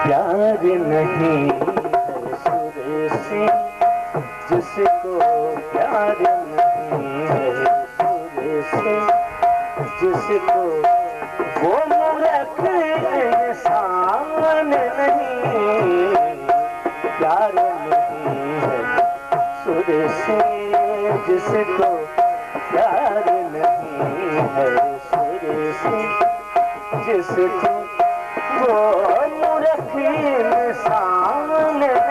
प्यार नहीं है सुर से, जिसको प्यार नहीं है सुर से, जिसको वो मूर्ख इंसान नहीं, प्यार नहीं है सुर से, जिसको प्यार नहीं है सुर से, जिसको वो मूर्ख इंसान नहीं,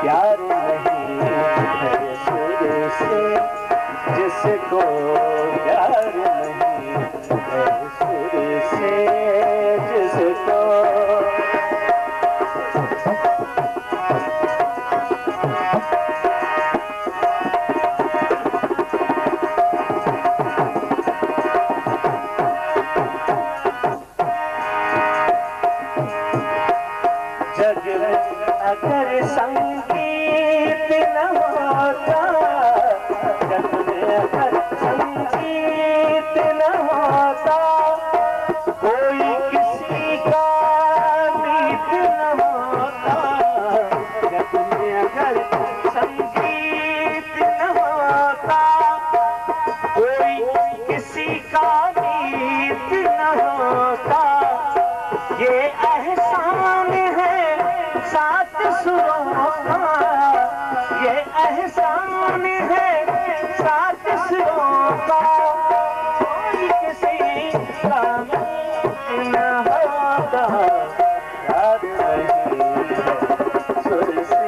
प्यार नहीं है सुर से, जिसको प्यार नहीं है सुर से, जिसको जग अगर संगीत न होता, जग में अगर संगीत न होता, कोई किसी का मीत न होता, जग में अगर संगीत न होता, कोई किसी का मीत न होता, ये एहसान है सात सुरों का, ये एहसान है सात सुरों का, कोई किसी का न होता, याद नहीं है सुर से,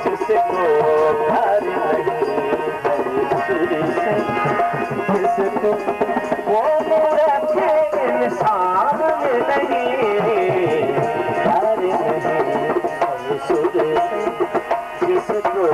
जिसको याद नहीं है सुर से, जिसको वो मूर्ख इंसान न होता, वो मूर्ख इंसान नहीं, प्यार नहीं है सुर से, जिसको